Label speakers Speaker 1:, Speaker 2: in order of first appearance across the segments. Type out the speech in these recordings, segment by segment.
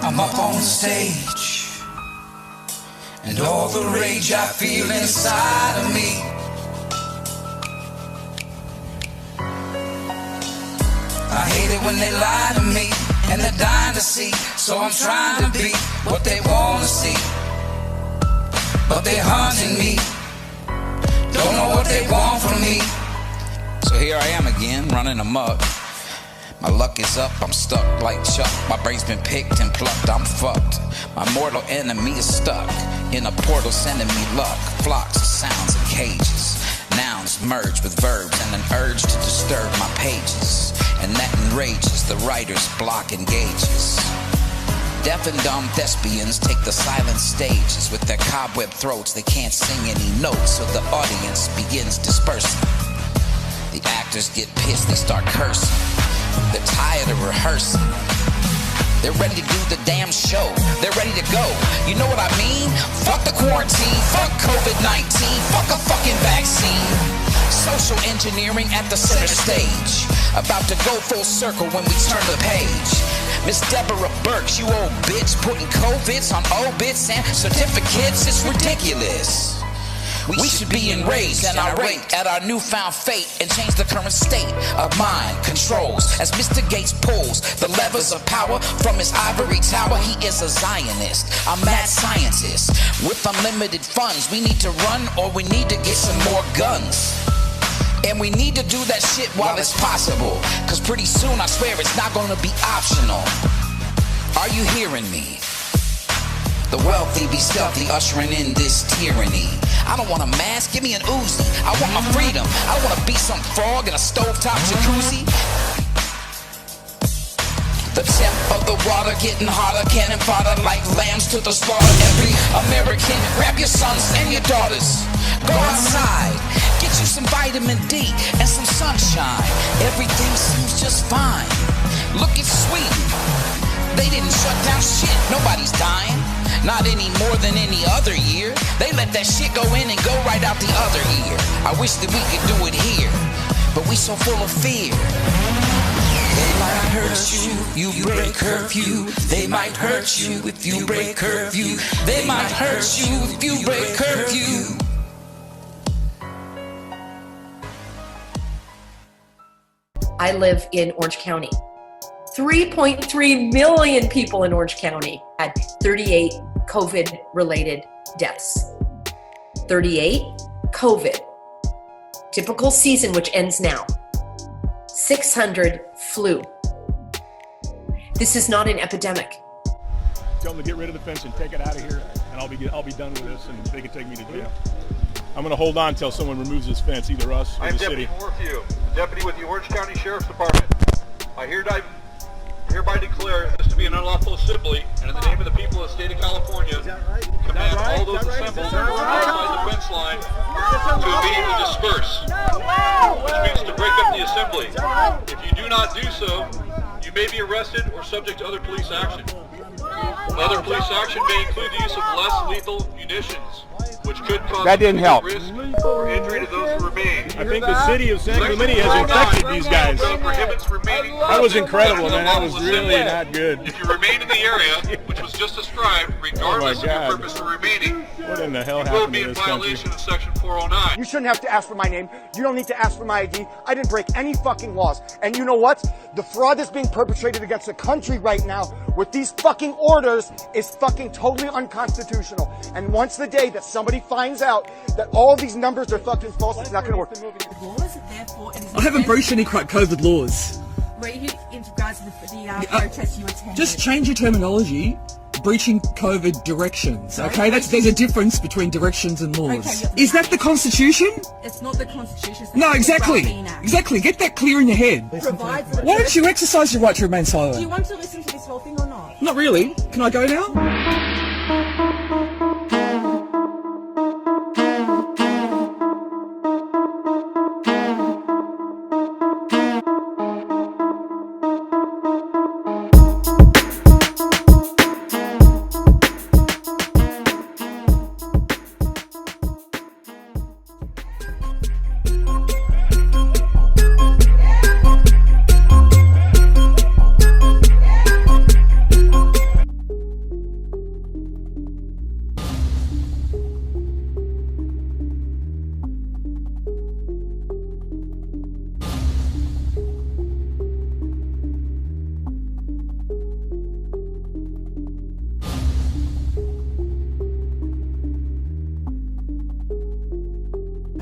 Speaker 1: I'm up on the stage, and all the rage I feel inside of me. I hate it when they lie to me, and they're dying to see. So I'm trying to be what they want to see, but they're hunting me, don't know what they want from me. So here I am again, running amok. My luck is up, I'm stuck like Chuck. My brain's been picked and plucked, I'm fucked. My mortal enemy is stuck in a portal sending me luck. Flocks of sounds and cages, nouns merge with verbs, and an urge to disturb my pages. And that enrages the writer's block engages. Deaf and dumb thespians take the silent stages. With their cobweb throats they can't sing any notes, so the audience begins dispersing. The actors get pissed, they start cursing. They're tired of rehearsing. They're ready to do the damn show. They're ready to go. You know what I mean? Fuck the quarantine, fuck COVID-19, fuck a fucking vaccine. Social engineering at the center stage, about to go full circle when we turn the page. Miss Deborah Burks, you old bitch, putting COVIDs on obits and certificates, it's ridiculous. We should be enraged and irate at our newfound fate, and change the current state of mind controls as Mr. Gates pulls the levers of power from his ivory tower. He is a Zionist, a mad scientist with unlimited funds. We need to run, or we need to get some more guns. And we need to do that shit while it's possible, cause pretty soon I swear it's not gonna be optional. Are you hearing me? The wealthy be stealthy, ushering in this tyranny. I don't want a mask, give me an Uzi. I want my freedom, I don't wanna be some frog in a stovetop jacuzzi. The temp of the water getting hotter, cannon fodder like lambs to the slaughter. Every American, grab your sons and your daughters. Go outside, get you some vitamin D and some sunshine. Everything seems just fine. Look at Sweden, they didn't shut down shit, nobody's dying. Not any more than any other year. They let that shit go in and go right out the other ear. I wish that we could do it here, but we so full of fear. They might hurt you, you break curfew. They might hurt you if you break curfew. They might hurt you if you break curfew.
Speaker 2: I live in Orange County. 3.3 million people in Orange County had 38 COVID-related deaths. 38 COVID. Typical season, which ends now. 600 flu. This is not an epidemic.
Speaker 3: Tell them to get rid of the fence and take it out of here, and I'll be done with this, and they can take me to jail. I'm going to hold on until someone removes this fence, either us or the city.
Speaker 4: I'm Deputy Morphew, deputy with the Orange County Sheriff's Department. I hereby declare this to be an unlawful assembly, and in the name of the people of the state of California, command all those assembled outside the fence line to immediately disperse, which means to break up the assembly. If you do not do so, you may be arrested or subject to other police action. Other police action may include the use of less lethal munitions, which could cause risk or injury to those who remain.
Speaker 3: I think the city of San Clemente has infected these guys. That was incredible, man. That was really not good.
Speaker 4: If you remain in the area, which was just described, regardless of your purpose for remaining,
Speaker 3: what in the hell
Speaker 4: you will be in violation of Section 409.
Speaker 5: You shouldn't have to ask for my name. You don't need to ask for my ID. I didn't break any fucking laws. And you know what? The fraud that's being perpetrated against the country right now with these fucking orders is fucking totally unconstitutional. And once the day that somebody finds out that all these numbers are fucking false, it's not going to work.
Speaker 6: I haven't breached any COVID laws.
Speaker 7: Were you in regards to the protests you attended?
Speaker 6: Just change your terminology. Breaching COVID directions, okay? There's a difference between directions and laws. Okay, is that the Constitution?
Speaker 7: It's not the Constitution. It's
Speaker 6: no, exactly. Exactly. Get that clear in your head. Why don't you exercise your right to remain silent?
Speaker 7: Do you want to listen to this whole thing or not?
Speaker 6: Not really. Can I go now?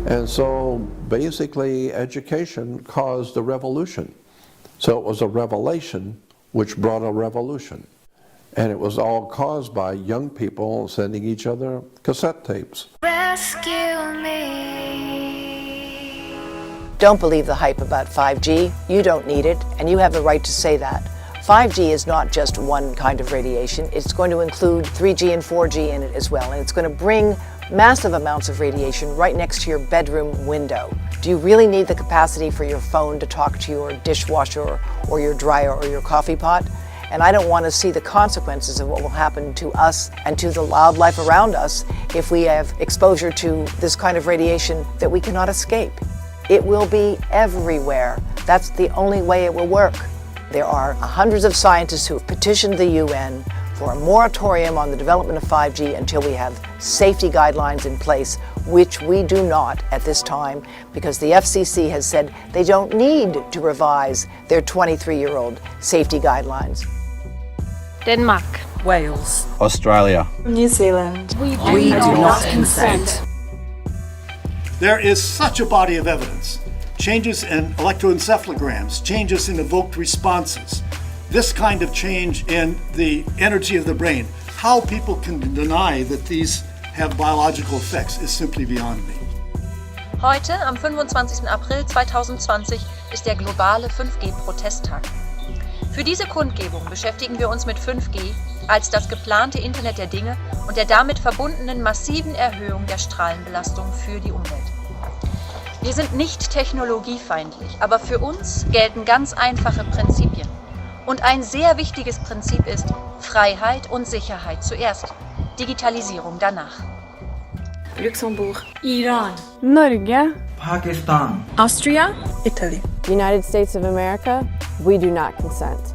Speaker 8: And so basically education caused a revolution. So it was a revelation which brought a revolution. And it was all caused by young people sending each other cassette tapes.
Speaker 9: Rescue me.
Speaker 10: Don't believe the hype about 5G. You don't need it, and you have the right to say that. 5G is not just one kind of radiation. It's going to include 3G and 4G in it as well, and it's going to bring massive amounts of radiation right next to your bedroom window. Do you really need the capacity for your phone to talk to your dishwasher or your dryer or your coffee pot? And I don't want to see the consequences of what will happen to us and to the wildlife around us if we have exposure to this kind of radiation that we cannot escape. It will be everywhere. That's the only way it will work. There are hundreds of scientists who have petitioned the UN for a moratorium on the development of 5G until we have safety guidelines in place, which we do not at this time, because the FCC has said they don't need to revise their 23-year-old safety guidelines.
Speaker 11: Denmark,
Speaker 7: Wales,
Speaker 12: Australia,
Speaker 7: New Zealand.
Speaker 11: we do not consent.
Speaker 13: There is such a body of evidence. Changes in electroencephalograms, changes in evoked responses, this kind of change in the energy of the brain. How people can deny that these have biological effects is simply beyond me.
Speaker 14: Heute, am 25. April 2020, ist der globale 5G-Protesttag. Für diese Kundgebung beschäftigen wir uns mit 5G als das geplante Internet der Dinge und der damit verbundenen massiven Erhöhung der Strahlenbelastung für die Umwelt. Wir sind nicht technologiefeindlich, aber für uns gelten ganz einfache Prinzipien. Und ein sehr wichtiges Prinzip ist Freiheit und Sicherheit zuerst, Digitalisierung danach.
Speaker 7: Luxemburg, Iran,
Speaker 11: Norge,
Speaker 12: Pakistan,
Speaker 7: Austria, Italy,
Speaker 11: United States of America, we do not consent.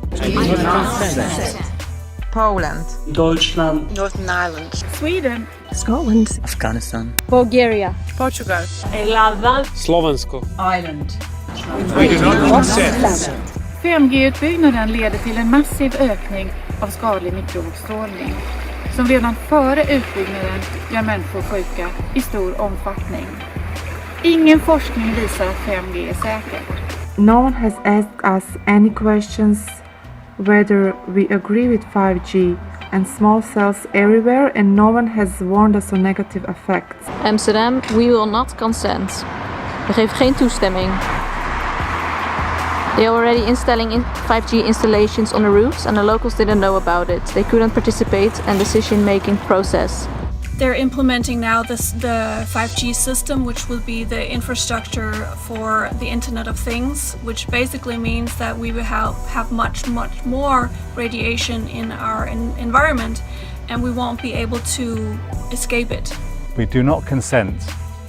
Speaker 7: Poland,
Speaker 12: Deutschland,
Speaker 14: Northern Ireland,
Speaker 7: Sweden,
Speaker 11: Scotland,
Speaker 12: Afghanistan,
Speaker 11: Bulgaria,
Speaker 7: Portugal,
Speaker 11: Irland,
Speaker 12: Slovensko,
Speaker 7: Ireland.
Speaker 12: We do not consent.
Speaker 7: 5G-utbyggnaden leder till en massiv ökning av skadlig mikrovågsstrålning som redan före utbyggnaden gör människor sjuka i stor omfattning. Ingen forskning visar att 5G är säkert.
Speaker 15: No one has asked us any questions whether we agree with 5G and small cells everywhere, and no one has warned us on negative effects.
Speaker 11: Amsterdam, we will not consent. We geven geen toestemming. They're already installing 5G installations on the roofs and the locals didn't know about it. They couldn't participate in the decision-making process.
Speaker 16: They're implementing now the 5G system, which will be the infrastructure for the Internet of Things, which basically means that we will have much more radiation in our environment and we won't be able to escape it.
Speaker 17: We do not consent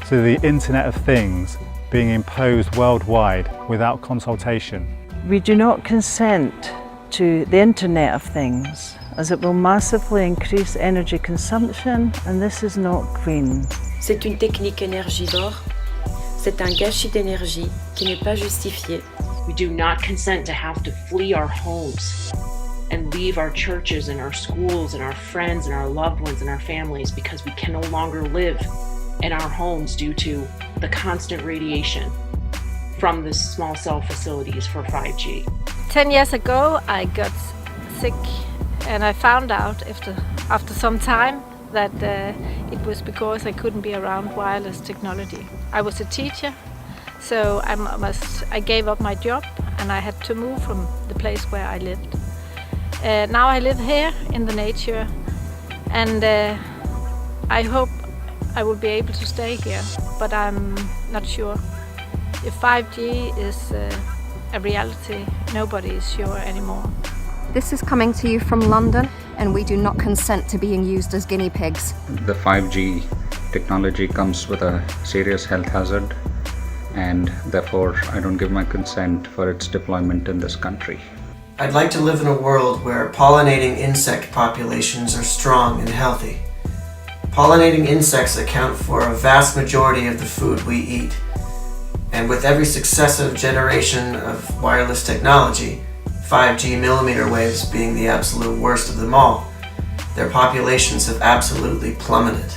Speaker 17: to the Internet of Things being imposed worldwide without consultation.
Speaker 18: We do not consent to the Internet of Things, as it will massively increase energy consumption, and this is not green.
Speaker 19: C'est une technique énergivore. C'est un gâchis d'énergie qui n'est pas justifié.
Speaker 20: We do not consent to have to flee our homes and leave our churches and our schools and our friends and our loved ones and our families because we can no longer live in our homes due to the constant radiation from the small cell facilities for 5G.
Speaker 11: 10 years ago, I got sick and I found out after some time that it was because I couldn't be around wireless technology. I was a teacher, so I gave up my job and I had to move from the place where I lived. Now I live here in the nature and I hope I will be able to stay here, but I'm not sure. If 5G is a reality, nobody is sure anymore.
Speaker 21: This is coming to you from London, and we do not consent to being used as guinea pigs.
Speaker 22: The 5G technology comes with a serious health hazard, and therefore I don't give my consent for its deployment in this country.
Speaker 23: I'd like to live in a world where pollinating insect populations are strong and healthy. Pollinating insects account for a vast majority of the food we eat. And with every successive generation of wireless technology, 5G millimeter waves being the absolute worst of them all, their populations have absolutely plummeted.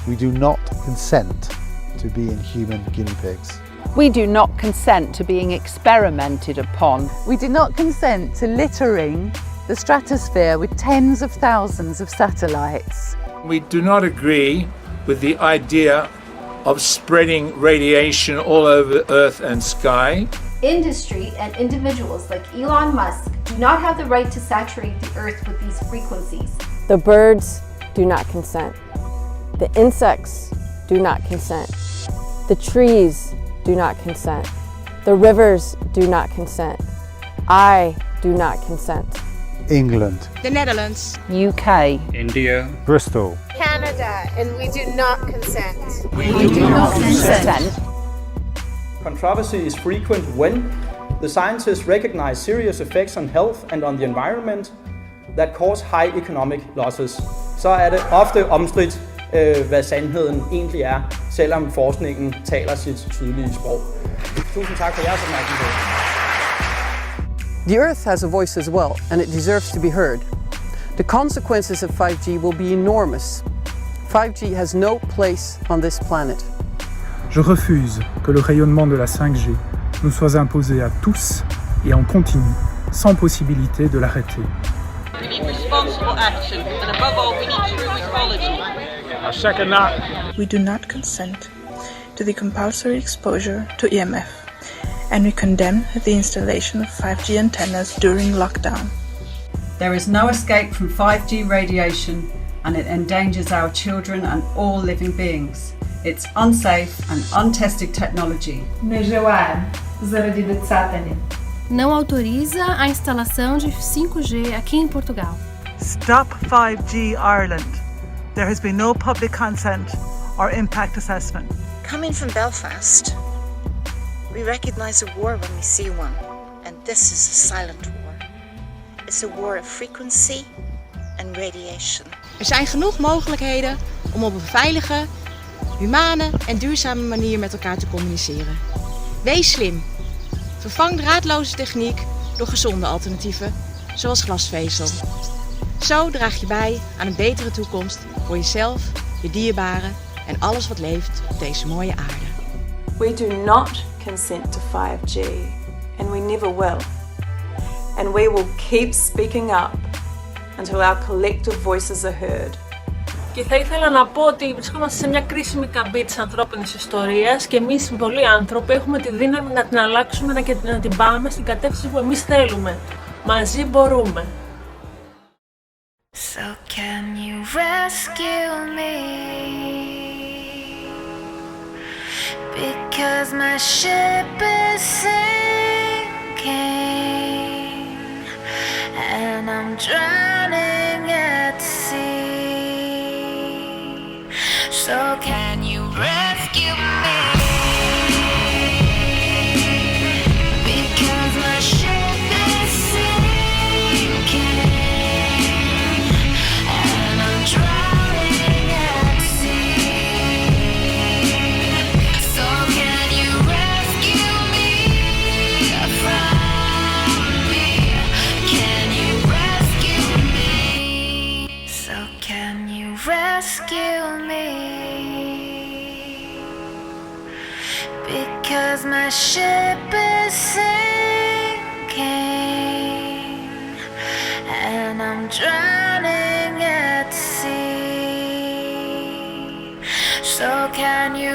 Speaker 24: We do not consent
Speaker 1: to being human guinea pigs.
Speaker 2: We do not consent to being experimented upon. We do not consent to littering the stratosphere with tens of thousands of satellites.
Speaker 12: We do not agree with the idea of spreading radiation all over Earth and sky.
Speaker 9: Industry and individuals like Elon Musk do not have the right to saturate the Earth with these frequencies.
Speaker 24: The birds do not consent. The insects do not consent. The trees do not consent. The rivers do not consent. I do not consent.
Speaker 1: England,
Speaker 25: The Netherlands,
Speaker 2: UK,
Speaker 22: India,
Speaker 17: Bristol,
Speaker 25: Canada, and we do not consent.
Speaker 2: We do not consent.
Speaker 26: Controversy is frequent when the scientists recognize serious effects on health and on the environment that cause high economic losses. Så er det ofte omstridt, hvad sandheden egentlig er, selvom forskningen taler sit tydelige sprog. Tusind tak for jeres opmærksomhed.
Speaker 27: The Earth has a voice as well, and it deserves to be heard. The consequences of 5G will be enormous. 5G has no place on this planet.
Speaker 28: Je refuse que le rayonnement de la 5G nous soit imposé à tous et en continu, sans possibilité de l'arrêter.
Speaker 29: We need responsible action, and above all, we need true ecology.
Speaker 12: I second that.
Speaker 30: We do not consent to the compulsory exposure to EMF, and we condemn the installation of 5G antennas during lockdown.
Speaker 2: There is no escape from 5G radiation, and it endangers our children and all living beings. It's unsafe and untested technology.
Speaker 31: Não autoriza a instalação de 5G aqui em Portugal.
Speaker 32: Stop 5G Ireland. There has been no public consent or impact assessment.
Speaker 33: Coming from Belfast, we recognize a war when we see one, and this is a silent war. It's a war of frequency and radiation.
Speaker 25: Er zijn genoeg mogelijkheden om op een veilige, humane en duurzame manier met elkaar te communiceren. Wees slim. Vervang draadloze techniek door gezonde alternatieven, zoals glasvezel. Zo draag je bij aan een betere toekomst voor jezelf, je dierbaren en alles wat leeft op deze mooie aarde.
Speaker 34: We do not consent to 5G, and we never will. And we will keep speaking up until our collective voices are heard.
Speaker 16: Και θα ήθελα να πω ότι βρισκόμαστε σε μια κρίσιμη καμπή της ανθρώπινης ιστορίας και εμείς πολλοί άνθρωποι έχουμε τη δύναμη να την αλλάξουμε και να την πάμε στην κατεύθυνση που εμείς θέλουμε. Μαζί μπορούμε.
Speaker 35: So can you rescue me? Because my ship is sinking and I'm drowning at sea. So can you rescue me? Because my ship is sinking and I'm drowning at sea. So can you rescue me from me? Can you rescue me? So can you rescue me? Because my ship is sinking and I'm drowning at sea. So can you